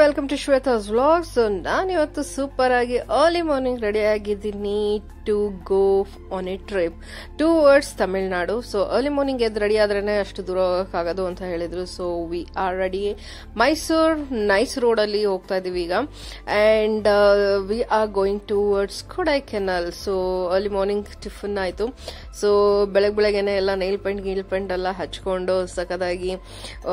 Welcome to Shweta's vlogs. ನಾನು ಇವತ್ತು super ಆಗಿ ಅರ್ಲಿ ಮಾರ್ನಿಂಗ್ ರೆಡಿ ಆಗಿದ್ದೀನಿ to go on a trip towards Tamil Nadu. So early morning ಎದ್ದು ready ಆದ್ರೇನೆ ಅಷ್ಟು ದೂರ ಹೋಗೋಕ್ಕಾಗೋದು ಅಂತ ಹೇಳಿದ್ರು. So we are ready. Mysore nice road ಅಲ್ಲಿ ಹೋಗ್ತಾ ಇದೀವಿ ಈಗ. And we are going towards Kodaikanal. So early morning tiffin ಆಯ್ತು. ಸೊ ಬೆಳಗ್ಗೆನೆ ಎಲ್ಲ ನೈಲ್ ಪೇಂಟ್ ಎಲ್ಲ ಹಚ್ಕೊಂಡು ಸಖತ್ತಾಗಿ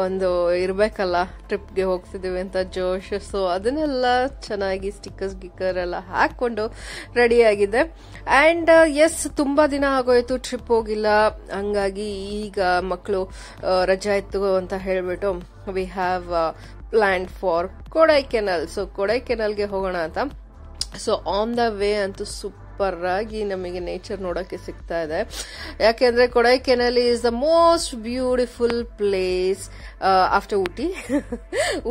ಒಂದು ಇರ್ಬೇಕಲ್ಲ, ಟ್ರಿಪ್ಗೆ ಹೋಗ್ತಿದೀವಿ ಅಂತ ಜೋಶ್. ಸೊ ಅದನ್ನೆಲ್ಲ ಚೆನ್ನಾಗಿ ಸ್ಟಿಕ್ಕರ್ಸ್ ಗಿಕ್ಕರ್ ಎಲ್ಲ ಹಾಕೊಂಡು ರೆಡಿ ಆಗಿದೆ. ಅಂಡ್ ಎಸ್, ತುಂಬಾ ದಿನ ಆಗೋಯ್ತು ಟ್ರಿಪ್ ಹೋಗಿಲ್ಲ. ಹಂಗಾಗಿ ಈಗ ಮಕ್ಕಳು ರಜಾ ಇತ್ತು ಅಂತ ಹೇಳ್ಬಿಟ್ಟು we have plan for Kodaikanal. So ಕೊಡೈಕೆನಾಲ್ಗೆ ಹೋಗೋಣ ಅಂತ. ಸೊ ಆನ್ ದ ವೇ ಅಂತೂ ಸೂಪರ್ ಆಗಿ ನಮಗೆ ನೇಚರ್ ನೋಡಕ್ಕೆ ಸಿಗ್ತಾ ಇದೆ. ಯಾಕೆಂದ್ರೆ Kodaikanal is the most beautiful place after Ooty.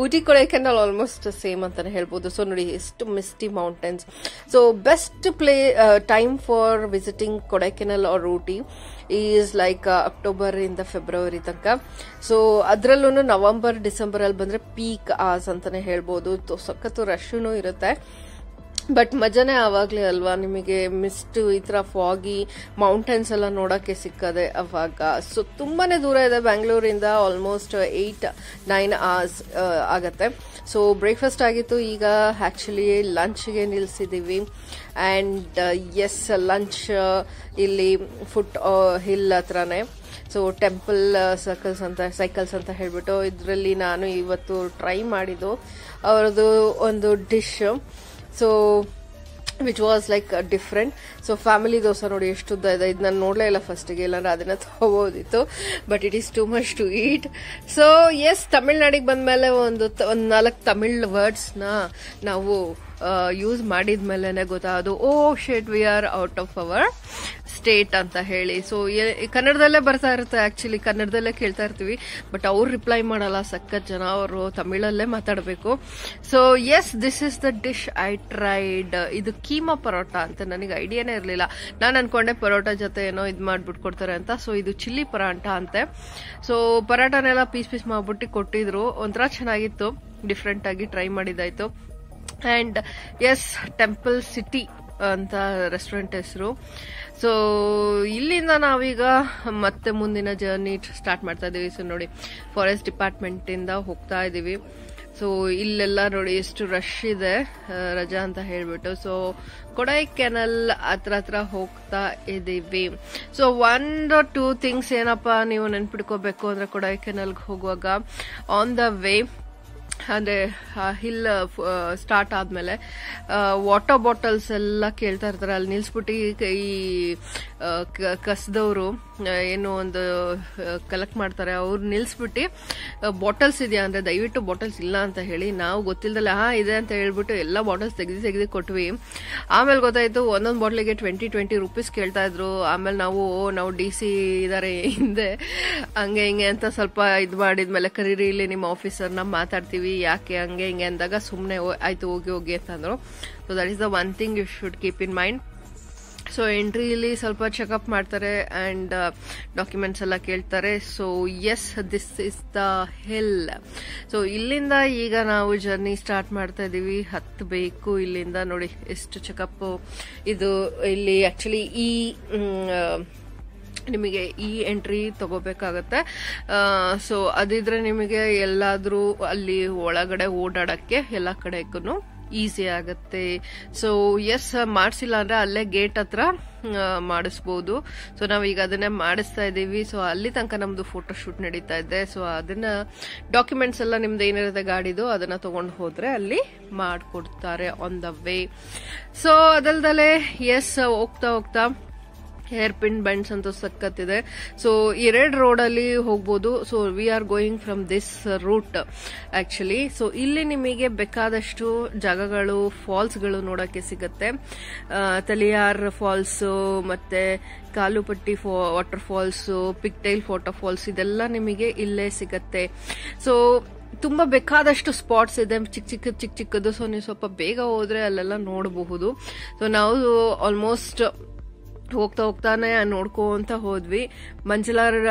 Ooty Kodaikanal almost same ಅಂತಾನೆ ಹೇಳ್ಬೋದು. ಸೊ ನೋಡಿ ಎಷ್ಟು misty mountains. So best time for visiting Kodaikanal or Ooty is like October ಇಂದ ಫೆಬ್ರವರಿ ತನಕ. ಸೊ ಅದರಲ್ಲೂ ನವೆಂಬರ್ ಡಿಸೆಂಬರ್ ಅಲ್ಲಿ ಬಂದ್ರೆ ಪೀಕ್ ಆಸ್ ಅಂತಾನೆ ಹೇಳ್ಬೋದು. ಸಖತ್ತು ರಶ್ನು ಇರುತ್ತೆ. ಬಟ್ ಮಜಾನೇ ಆವಾಗ್ಲೇ ಅಲ್ವಾ, ನಿಮಗೆ ಮಿಸ್ಟ್ ಈ ತರ ಫಾಗಿ ಮೌಂಟೇನ್ಸ್ ಎಲ್ಲ ನೋಡಕ್ಕೆ ಸಿಕ್ಕದೆ ಅವಾಗ. ಸೊ ತುಂಬಾನೇ ದೂರ ಇದೆ ಬ್ಯಾಂಗ್ಳೂರಿಂದ, ಆಲ್ಮೋಸ್ಟ್ 8-9 hours ಆಗತ್ತೆ. ಸೊ ಬ್ರೇಕ್ಫಾಸ್ಟ್ ಆಗಿತ್ತು. ಈಗ ಆಕ್ಚುಲಿ ಲಂಚ್ಗೆ ನಿಲ್ಸಿದೀವಿ. ಅಂಡ್ ಎಸ್, ಲಂಚ್ ಇಲ್ಲಿ ಫುಟ್ ಹಿಲ್ ಹತ್ರನೇ. ಸೊ ಟೆಂಪಲ್ ಸೈಕಲ್ಸ್ ಅಂತ ಹೇಳ್ಬಿಟ್ಟು ಇದರಲ್ಲಿ ನಾನು ಇವತ್ತು ಟ್ರೈ ಮಾಡಿದ್ದು ಅವರದು ಒಂದು dish. So which was like different. So family dosa ನೋಡಿ ಎಷ್ಟು ಉದ್ದ ಇದೆ. ಇದು ನಾನು ನೋಡ್ಲೇ ಇಲ್ಲ ಫಸ್ಟಿಗೆ, ಇಲ್ಲಾಂದ್ರೆ ಅದನ್ನ ತಗೋಬೋದಿತ್ತು. But it is too much to eat. So yes, ತಮಿಳ್ನಾಡಿಗೆ ಬಂದ್ಮೇಲೆ ಒಂದು 4 ತಮಿಳ್ ವರ್ಡ್ಸ್ ನ ನಾವು ಯೂಸ್ ಮಾಡಿದ್ಮೇಲೆ ಗೊತ್ತಾಗೋದು, oh shit we are out of our state ಅಂತ ಹೇಳಿ. ಸೊ ಕನ್ನಡದಲ್ಲೇ ಬರ್ತಾ ಇರುತ್ತೆ. ಆಕ್ಚುಲಿ ಕನ್ನಡದಲ್ಲೇ ಕೇಳ್ತಾ ಇರ್ತೀವಿ, ಬಟ್ ಅವ್ರು ರಿಪ್ಲೈ ಮಾಡಲ್ಲ. ಸಖತ್ ಜನ ಅವರು ತಮಿಳಲ್ಲೇ ಮಾತಾಡಬೇಕು. So yes, this is the dish I tried. ಇದು ಕೀಮಾ ಪರೋಟ ಅಂತ ನನಗೆ ಐಡಿಯಾನೇ ಇರಲಿಲ್ಲ. ನಾನು ಅನ್ಕೊಂಡೆ ಪರೋಟ ಜೊತೆ ಏನೋ ಇದು ಮಾಡ್ಬಿಟ್ಟು ಕೊಡ್ತಾರೆ ಅಂತ. ಸೊ ಇದು ಚಿಲ್ಲಿ ಪರಾಟ ಅಂತೆ. ಸೊ ಪರಾಟನೆಲ್ಲ ಪೀಸ್ ಮಾಡ್ಬಿಟ್ಟು ಕೊಟ್ಟಿದ್ರು. ಒಂಥರ ಚೆನ್ನಾಗಿತ್ತು, ಡಿಫ್ರೆಂಟ್ ಆಗಿ ಟ್ರೈ ಮಾಡಿದಾಯ್ತು. ಅಂಡ್ ಎಸ್, ಟೆಂಪಲ್ ಸಿಟಿ ಅಂತ ರೆಸ್ಟೋರೆಂಟ್ ಹೆಸರು. ಸೊ ಇಲ್ಲಿಂದ ನಾವೀಗ ಮತ್ತೆ ಮುಂದಿನ ಜರ್ನಿ ಸ್ಟಾರ್ಟ್ ಮಾಡ್ತಾ ಇದೀವಿ. ಸೊ ನೋಡಿ, ಫಾರೆಸ್ಟ್ ಡಿಪಾರ್ಟ್ಮೆಂಟ್ ಇಂದ ಹೋಗ್ತಾ ಇದೀವಿ. ಸೊ ಇಲ್ಲೆಲ್ಲ ನೋಡಿ ಎಷ್ಟು ರಶ್ ಇದೆ, ರಜಾ ಅಂತ ಹೇಳ್ಬಿಟ್ಟು. ಸೊ ಕೊಡೈಕೆನಾಲ್ ಹತ್ರ ಹೋಗ್ತಾ ಇದೀವಿ. ಸೊ 1-2 ಥಿಂಗ್ಸ್ ಏನಪ್ಪಾ ನೀವು ನೆನ್ಪಿಡ್ಕೋಬೇಕು ಅಂದ್ರೆ, ಕೊಡೈಕೆನಾಲ್ಗೆ ಹೋಗುವಾಗ ಆನ್ ದ ವೇ ಅಂದ್ರೆ ಹಿಲ್ ಸ್ಟಾರ್ಟ್ ಆದ್ಮೇಲೆ ವಾಟರ್ ಬಾಟಲ್ಸ್ ಎಲ್ಲ ಕೇಳ್ತಾ ಇರ್ತಾರೆ. ಅಲ್ಲಿ ನಿಲ್ಸ್ಬಿಟ್ಟು ಈ ಕಸದವರು ಏನು ಒಂದು ಕಲೆಕ್ಟ್ ಮಾಡ್ತಾರೆ, ಅವ್ರು ನಿಲ್ಸ್ಬಿಟ್ಟು ಬಾಟಲ್ಸ್ ಇದೆಯಾ ಅಂದ್ರೆ ದಯವಿಟ್ಟು ಬಾಟಲ್ಸ್ ಇಲ್ಲ ಅಂತ ಹೇಳಿ. ನಾವು ಗೊತ್ತಿಲ್ದಲ್ಲ ಇದೆ ಅಂತ ಹೇಳ್ಬಿಟ್ಟು ಎಲ್ಲ ಬಾಟಲ್ಸ್ ತೆಗೆದು ಕೊಟ್ವಿ. ಆಮೇಲೆ ಗೊತ್ತಾಯ್ತು ಒಂದೊಂದು ಬಾಟ್ಲಿಗೆ 20 ರೂಪೀಸ್ ಕೇಳ್ತಾ ಇದ್ರು. ಆಮೇಲೆ ನಾವು DC ಇದಾರೆ ಹಿಂದೆ, ಹಂಗೆ ಹಿಂಗೆ ಅಂತ ಸ್ವಲ್ಪ ಇದು ಮಾಡಿದ್ಮೇಲೆ, ಕರೀರಿ ಇಲ್ಲಿ ನಿಮ್ಮ ಆಫೀಸರ್ನ ಮಾತಾಡ್ತೀವಿ, ಯಾಕೆ ಹಂಗೆ ಹಿಂಗೆ ಅಂದಾಗ ಸುಮ್ಮನೆ ಆಯ್ತು ಹೋಗಿ ಅಂತಂದ್ರು. So that is the one thing you should keep in mind. So ಎಂಟ್ರಿಯಲ್ಲಿ ಸ್ವಲ್ಪ ಚೆಕಪ್ ಮಾಡ್ತಾರೆ ಅಂಡ್ ಡಾಕ್ಯುಮೆಂಟ್ಸ್ ಎಲ್ಲ ಕೇಳ್ತಾರೆ. So yes, this is the hill. So ಇಲ್ಲಿಂದ ಈಗ ನಾವು ಜರ್ನಿ ಸ್ಟಾರ್ಟ್ ಮಾಡ್ತಾ ಇದೀವಿ. ಹತ್ತಬೇಕು ಇಲ್ಲಿಂದ. ನೋಡಿ ಎಷ್ಟು ಚೆಕಪ್ ಇದು. ಇಲ್ಲಿ ಆಕ್ಚುಲಿ ನಿಮಗೆ ಎಂಟ್ರಿ ತಗೋಬೇಕಾಗತ್ತೆ. ಸೊ ಅದಿದ್ರೆ ನಿಮಗೆ ಎಲ್ಲಾದ್ರೂ ಅಲ್ಲಿ ಒಳಗಡೆ ಓಡಾಡಕ್ಕೆ ಎಲ್ಲ ಕಡೆಗೂ ಈಸಿ ಆಗತ್ತೆ. ಸೊ ಎಸ್, ಮಾಡಿಸಿಲ್ಲ ಅಂದ್ರೆ ಅಲ್ಲೇ ಗೇಟ್ ಹತ್ರ ಮಾಡಿಸ್ಬೋದು. ಸೊ ನಾವೀಗ ಅದನ್ನೇ ಮಾಡಿಸ್ತಾ ಇದೀವಿ. ಸೊ ಅಲ್ಲಿ ತನಕ ನಮ್ದು ಫೋಟೋ ಶೂಟ್ ನಡೀತಾ ಇದೆ. ಸೊ ಅದನ್ನ ಡಾಕ್ಯುಮೆಂಟ್ಸ್ ಎಲ್ಲ ನಿಮ್ದು ಏನಿರುತ್ತೆ ಗಾಡಿದು ಅದನ್ನ ತಗೊಂಡು ಹೋದ್ರೆ ಅಲ್ಲಿ ಮಾಡ್ಕೊಡ್ತಾರೆ ಆನ್ ದ ವೇ. ಸೊ ಅದಲ್ದಲೆ ಎಸ್, ಹೋಗ್ತಾ ಹೇರ್ ಪಿನ್ ಬೆಂಡ್ಸ್ ಅಂತೂ ಸಖತ್ತಿದೆ. ಸೊ 2 ರೋಡಲ್ಲಿ ಹೋಗ್ಬೋದು. So we are going from this route actually. So ಇಲ್ಲಿ ನಿಮಗೆ ಬೇಕಾದಷ್ಟು ಜಾಗಗಳು, ಫಾಲ್ಸ್ಗಳು ನೋಡಕ್ಕೆ ಸಿಗುತ್ತೆ. ತಲಿಯಾರ್ ಫಾಲ್ಸ್, ಮತ್ತೆ ಕಾಲುಪಟ್ಟಿ ವಾಟರ್ ಫಾಲ್ಸ್, ಪಿಕ್ಟೈಲ್ ವಾಟರ್ ಫಾಲ್ಸ್, ಇದೆಲ್ಲ ನಿಮಗೆ ಇಲ್ಲೇ ಸಿಗತ್ತೆ. ಸೊ ತುಂಬಾ ಬೇಕಾದಷ್ಟು ಸ್ಪಾಟ್ಸ್ ಇದೆ, ಚಿಕ್ಕ ಚಿಕ್ಕದು. ಸೊ ನೀವು ಸ್ವಲ್ಪ ಬೇಗ ಹೋದ್ರೆ ಅಲ್ಲೆಲ್ಲ ನೋಡಬಹುದು. ಸೊ ನಾವು ಆಲ್ಮೋಸ್ಟ್ ಹೋಗ್ತಾನೆ ನೋಡ್ಕೊಂತ ಹೋದ್ವಿ. ಮಂಜಲಾರ್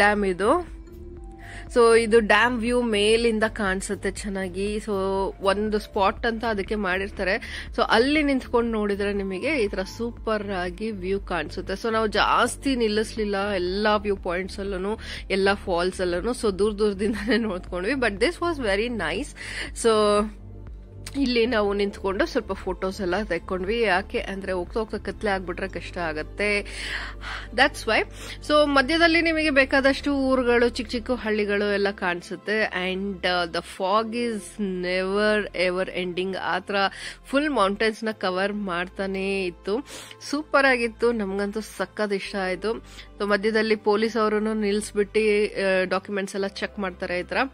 ಡ್ಯಾಮ್ ಇದು. ಸೊ ಇದು ಡ್ಯಾಮ್ ವ್ಯೂ ಮೇಲಿಂದ ಕಾಣಿಸುತ್ತೆ ಚೆನ್ನಾಗಿ. ಸೊ ಒಂದು ಸ್ಪಾಟ್ ಅಂತ ಅದಕ್ಕೆ ಮಾಡಿರ್ತಾರೆ. ಸೊ ಅಲ್ಲಿ ನಿಂತ್ಕೊಂಡು ನೋಡಿದ್ರೆ ನಿಮಗೆ ಈ ತರ ಸೂಪರ್ ಆಗಿ ವ್ಯೂ ಕಾಣಿಸುತ್ತೆ. ಸೊ ನಾವು ಜಾಸ್ತಿ ನಿಲ್ಲಿಸ್ಲಿಲ್ಲ ಎಲ್ಲಾ ವ್ಯೂ ಪಾಯಿಂಟ್ಸ್ ಅಲ್ಲೂ, ಎಲ್ಲಾ ಫಾಲ್ಸ್ ಅಲ್ಲೂ. ಸೊ ದೂರದಿಂದಾನೇ ನೋಡ್ಕೊಂಡ್ವಿ. But this was very nice. So ಇಲ್ಲಿ ನಾವು ನಿಂತ್ಕೊಂಡು ಸ್ವಲ್ಪ ಫೋಟೋಸ್ ಎಲ್ಲ ತೆಕ್ಕೊಂಡ್ವಿ. ಯಾಕೆ ಅಂದ್ರೆ ಹೋಗ್ತಾ ಕತ್ಲೆ ಆಗ್ಬಿಟ್ರೆ ಕಷ್ಟ ಆಗತ್ತೆ, ದಟ್ಸ್ ವೈ. ಸೊ ಮಧ್ಯದಲ್ಲಿ ನಿಮಗೆ ಬೇಕಾದಷ್ಟು ಊರುಗಳು, ಚಿಕ್ಕ ಹಳ್ಳಿಗಳು ಎಲ್ಲ ಕಾಣಿಸುತ್ತೆ. And the fog is never ever ending. ಆತರ ಫುಲ್ ಮೌಂಟೇನ್ಸ್ ನ ಕವರ್ ಮಾಡ್ತಾನೆ ಇತ್ತು. ಸೂಪರ್ ಆಗಿತ್ತು, ನಮ್ಗಂತೂ ಸಕ್ಕತ್ ಇಷ್ಟ ಆಯ್ತು. ಸೊ ಮಧ್ಯದಲ್ಲಿ ಪೊಲೀಸ್ ಅವರನ್ನು ನಿಲ್ಸ್ಬಿಟ್ಟು ಡಾಕ್ಯುಮೆಂಟ್ಸ್ ಎಲ್ಲ ಚೆಕ್ ಮಾಡ್ತಾರೆ ಈ ತರ.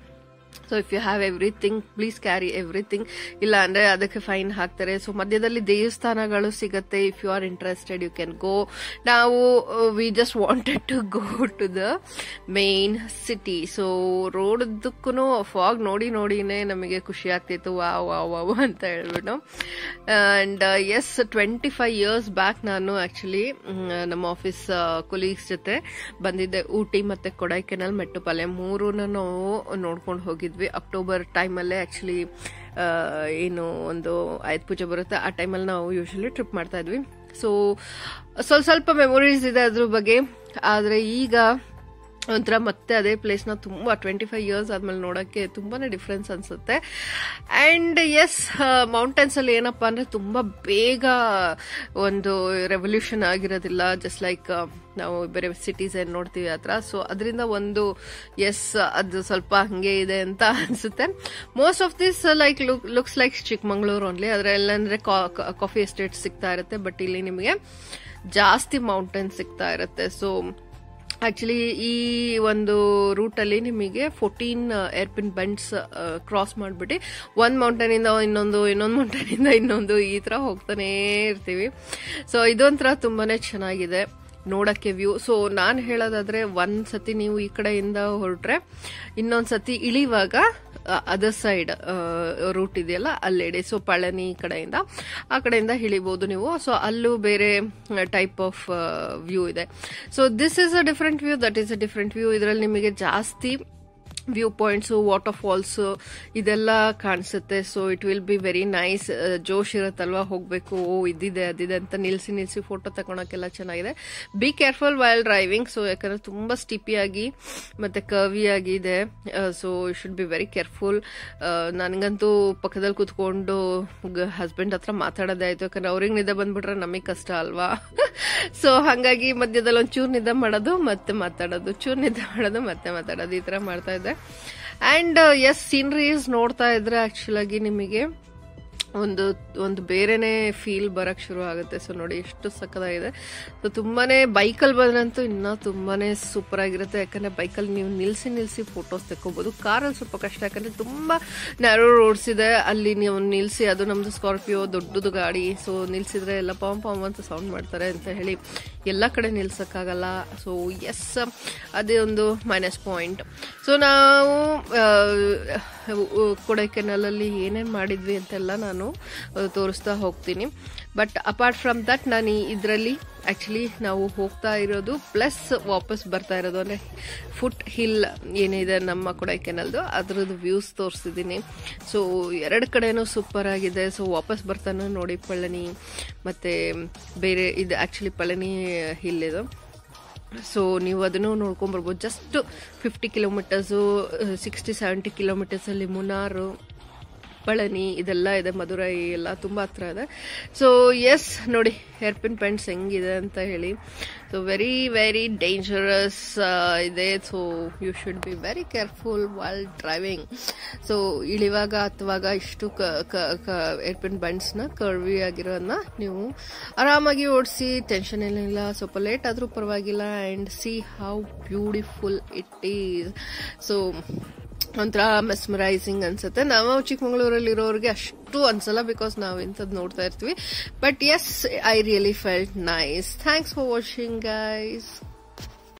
So if you have everything please carry everything, ಇಲ್ಲ ಅಂದ್ರೆ ಅದಕ್ಕೆ ಫೈನ್ ಹಾಕ್ತಾರೆ. ಸೊ ಮಧ್ಯದಲ್ಲಿ ದೇವಸ್ಥಾನಗಳು ಸಿಗತ್ತೆ. If you are interested you can go. ನಾವು we just wanted to go to the main city. So ರೋಡಕ್ಕೂ ಫಾಗ್ ನೋಡಿನೇ ನಮಗೆ ಖುಷಿ ಆಗ್ತಿತ್ತು, ವಾವ್ ಅಂತ ಹೇಳ್ಬಿಟ್ಟು. ಅಂಡ್ ಎಸ್ 25 years ಬ್ಯಾಕ್ ನಾನು ಆಕ್ಚುಲಿ ನಮ್ಮ ಆಫೀಸ್ ಕೊಲೀಗ್ಸ್ ಜೊತೆ ಬಂದಿದ್ದೆ. ಊಟಿ ಮತ್ತೆ ಕೊಡೈಕೆನಾಲ್, ಮೆಟ್ಟುಪಾಲೆ 3 ನಾವು ನೋಡ್ಕೊಂಡು ಹೋಗಿದ್ವಿ. ಅಕ್ಟೋಬರ್ ಟೈಮಲ್ಲೇ ಆಕ್ಚುಲಿ ಏನು ಒಂದು ಆಯುಧ ಪೂಜೆ ಬರುತ್ತೆ, ಆ ಟೈಮಲ್ಲಿ ನಾವು ಯೂಶಲಿ ಟ್ರಿಪ್ ಮಾಡ್ತಾ ಇದ್ವಿ. ಸೊ ಸ್ವಲ್ಪ ಮೆಮೊರೀಸ್ ಇದೆ ಅದ್ರ ಬಗ್ಗೆ. ಆದ್ರೆ ಈಗ ಒಂಥರ ಮತ್ತೆ ಅದೇ ಪ್ಲೇಸ್ ನ ತುಂಬಾ 25 years ಆದ್ಮೇಲೆ ನೋಡಕ್ಕೆ ತುಂಬಾನೇ ಡಿಫ್ರೆನ್ಸ್ ಅನ್ಸುತ್ತೆ. ಅಂಡ್ ಎಸ್ ಮೌಂಟೇನ್ಸ್ ಅಲ್ಲಿ ಏನಪ್ಪಾ ಅಂದ್ರೆ ತುಂಬಾ ಬೇಗ ಒಂದು ರೆವಲ್ಯೂಷನ್ ಆಗಿರೋದಿಲ್ಲ, ಜಸ್ಟ್ ಲೈಕ್ ನಾವು ಬೇರೆ ಸಿಟೀಸ್ ಏನ್ ನೋಡ್ತೀವಿ ಆತರ. ಸೊ ಅದರಿಂದ ಒಂದು ಎಸ್ ಅದು ಸ್ವಲ್ಪ ಹಂಗೆ ಇದೆ ಅಂತ ಅನ್ಸುತ್ತೆ. Most of this like looks like Chikmagalur only. ಅದ್ರಲ್ಲಂದ್ರೆ ಕಾಫಿ ಎಸ್ಟೇಟ್ ಸಿಗ್ತಾ ಇರುತ್ತೆ, ಬಟ್ ಇಲ್ಲಿ ನಿಮಗೆ ಜಾಸ್ತಿ ಮೌಂಟೇನ್ ಸಿಗ್ತಾ ಇರುತ್ತೆ. ಸೊ ಆಕ್ಚುಲಿ ಈ ಒಂದು ರೂಟ್ ಅಲ್ಲಿ ನಿಮಗೆ 14 ಏರ್ಪಿನ್ ಬೆಂಡ್ಸ್ ಕ್ರಾಸ್ ಮಾಡ್ಬಿಟ್ಟು ಒಂದ್ ಮೌಂಟೇನ್ ಇಂದ ಇನ್ನೊಂದು ಮೌಂಟೇನ್ ಇಂದ ಇನ್ನೊಂದು ಈ ತರ ಹೋಗ್ತಾನೆ ಇರ್ತೀವಿ. ಸೊ ಇದೊಂಥರ ತುಂಬಾನೇ ಚೆನ್ನಾಗಿದೆ ನೋಡಕ್ಕೆ ವ್ಯೂ. ಸೊ ನಾನ್ ಹೇಳೋದಾದ್ರೆ ಒಂದ್ಸತಿ ನೀವು ಈ ಕಡೆಯಿಂದ ಹೊರಟ್ರೆ ಇನ್ನೊಂದ್ಸತಿ ಇಳಿವಾಗ ಅದರ್ ಸೈಡ್ ರೂಟ್ ಇದೆಯಲ್ಲ ಅಲ್ಲೆಡೆ. ಸೊ ಪಳನಿ ಆ ಕಡೆಯಿಂದ ಇಳಿಬಹುದು ನೀವು. ಸೊ ಅಲ್ಲೂ ಬೇರೆ ಟೈಪ್ ಆಫ್ ವ್ಯೂ ಇದೆ. So this is a different view, that is a different view. ಇದರಲ್ಲಿ ನಿಮಗೆ ಜಾಸ್ತಿ ವ್ಯೂ ಪಾಯಿಂಟ್ಸ್, ವಾಟರ್ ಫಾಲ್ಸ್ ಇದೆಲ್ಲ ಕಾಣಿಸುತ್ತೆ. So it will be very nice. ಜೋಶ್ ಇರುತ್ತಲ್ವಾ, ಹೋಗ್ಬೇಕು, ಇದಿದೆ ಅದಿದೆ ಅಂತ ನಿಲ್ಸಿ ಫೋಟೋ ತಗೊಳಕ್ಕೆಲ್ಲ ಚೆನ್ನಾಗಿದೆ. Be careful while driving. So ಯಾಕಂದ್ರೆ ತುಂಬಾ ಸ್ಟಿಪಿ ಆಗಿ ಮತ್ತೆ ಕರ್ವಿ ಆಗಿದೆ. So you should be very careful. ನನ್ಗಂತೂ ಪಕ್ಕದಲ್ಲಿ ಕುತ್ಕೊಂಡು ಹಸ್ಬೆಂಡ್ ಹತ್ರ ಮಾತಾಡೋದೇ ಆಯ್ತು, ಯಾಕಂದ್ರೆ ಅವ್ರಿಗೆ ನಿದ್ದೆ ಬಂದ್ಬಿಟ್ರೆ ನಮಗ್ ಕಷ್ಟ ಅಲ್ವಾ. ಸೊ ಹಂಗಾಗಿ ಮಧ್ಯದಲ್ಲಿ ಒಂಚೂರು ನಿದ್ದೆ ಮಾಡೋದು ಮತ್ತೆ ಮಾತಾಡೋದು, ಚೂರು ನಿದ್ದೆ ಮಾಡೋದು ಮತ್ತೆ ಮಾತಾಡೋದು, ಈ ತರ ಮಾಡ್ತಾ ಇದ್ದೆ. ಅಂಡ್ ಎಸ್ ಸೀನರೀಸ್ ನೋಡ್ತಾ ಇದ್ರೆ ಆಕ್ಚುಲ್ ಆಗಿ ನಿಮಗೆ ಒಂದು ಬೇರೆನೆ ಫೀಲ್ ಬರಕ್ ಶುರು ಆಗುತ್ತೆ. ಸೊ ನೋಡಿ ಎಷ್ಟು ಸಕ್ಕದಾಗಿದೆ. ಸೊ ತುಂಬಾನೇ ಬೈಕಲ್ಲಿ ಬಂದ್ರಂತೂ ಇನ್ನ ತುಂಬಾನೇ ಸೂಪರ್ ಆಗಿರುತ್ತೆ. ಯಾಕಂದ್ರೆ ಬೈಕಲ್ಲಿ ನೀವು ನಿಲ್ಸಿ ಫೋಟೋಸ್ ತೆಕ್ಕೋಬಹುದು. ಕಾರಲ್ಲಿ ಸ್ವಲ್ಪ ಕಷ್ಟ, ಯಾಕಂದ್ರೆ ತುಂಬಾ ನ್ಯಾರೋ ರೋಡ್ಸ್ ಇದೆ, ಅಲ್ಲಿ ನೀವು ನಿಲ್ಸಿ, ಅದು ನಮ್ದು ಸ್ಕಾರ್ಪಿಯೋ ದೊಡ್ಡದು ಗಾಡಿ. ಸೊ ನಿಲ್ಸಿದ್ರೆ ಎಲ್ಲ ಪಾಮ್ ಅಂತ ಸೌಂಡ್ ಮಾಡ್ತಾರೆ ಅಂತ ಹೇಳಿ ಎಲ್ಲಾ ಕಡೆ ನಿಲ್ಸಕ್ಕಾಗಲ್ಲ. ಸೊ ಎಸ್ ಅದೇ ಒಂದು ಮೈನಸ್ ಪಾಯಿಂಟ್. ಸೊ ನಾವು ಕೊಡೈಕೆನಾಲಲ್ಲಿ ಏನೇನ್ ಮಾಡಿದ್ವಿ ಅಂತೆಲ್ಲ ನಾನು ತೋರಿಸ್ತಾ ಹೋಗ್ತೀನಿ. ಬಟ್ ಅಪಾರ್ಟ್ ಫ್ರಮ್ ದಟ್ ನಾನು ಇದರಲ್ಲಿ ಆಕ್ಚುಲಿ ನಾವು ಹೋಗ್ತಾ ಇರೋದು ಪ್ಲಸ್ ವಾಪಸ್ ಬರ್ತಾ ಇರೋದು ಅಂದ್ರೆ ಫುಟ್ ಹಿಲ್ ಏನಿದೆ ನಮ್ಮ ಕೊಡೈಕೆನಾಲ್ದು ಅದ್ರದ್ದು ವ್ಯೂಸ್ ತೋರಿಸಿದೀನಿ. ಸೊ 2 ಕಡೆನೂ ಸೂಪರ್ ಆಗಿದೆ. ಸೊ ವಾಪಸ್ ಬರ್ತಾನೆ ನೋಡಿ ಪಳನಿ ಮತ್ತೆ ಬೇರೆ ಇದು ಆಕ್ಚುಲಿ ಪಳನಿ ಹಿಲ್ ಇದು. ಸೊ ನೀವು ಅದನ್ನು ನೋಡ್ಕೊಂಡ್ ಬರ್ಬೋದು. ಜಸ್ಟ್ 50 kilometers 60-70 kilometers ಅಲ್ಲಿ ಮುನಾರು ಪಳನಿ ಇದೆಲ್ಲ ಇದೆ, ಮಧುರೈ ಎಲ್ಲ ತುಂಬ ಹತ್ರ ಇದೆ. ಸೊ ಎಸ್ ನೋಡಿ ಹೇರ್ಪಿನ್ ಬೆಂಡ್ಸ್ ಹೆಂಗಿದೆ ಅಂತ ಹೇಳಿ. ಸೊ ವೆರಿ ವೆರಿ ಡೇಂಜರಸ್ ಇದೆ. So you should be very careful while driving. So ಇಳಿವಾಗ ಹತ್ತುವಾಗ ಇಷ್ಟು ಏರ್ಪಿನ್ ಬೆಂಡ್ಸ್ನ ಕರ್ವಿ ಆಗಿರೋದನ್ನ ನೀವು ಆರಾಮಾಗಿ ಓಡಿಸಿ, ಟೆನ್ಷನ್ ಏನಿಲ್ಲ. ಸ್ವಲ್ಪ ಲೇಟ್ ಆದರೂ ಪರವಾಗಿಲ್ಲ. And C how beautiful it is. So ಒಂಥರ ಮೆಸ್ಮರೈಸಿಂಗ್ ಅನ್ಸುತ್ತೆ. ನಾವು ಚಿಕ್ಕಮಗಳೂರಲ್ಲಿ ಇರೋರಿಗೆ ಅಷ್ಟು ಅನ್ಸಲ್ಲ, ಬಿಕಾಸ್ ನಾವು ಇಂಥದ್ದು ನೋಡ್ತಾ ಇರ್ತೀವಿ. But yes, I really felt nice. Thanks for watching guys.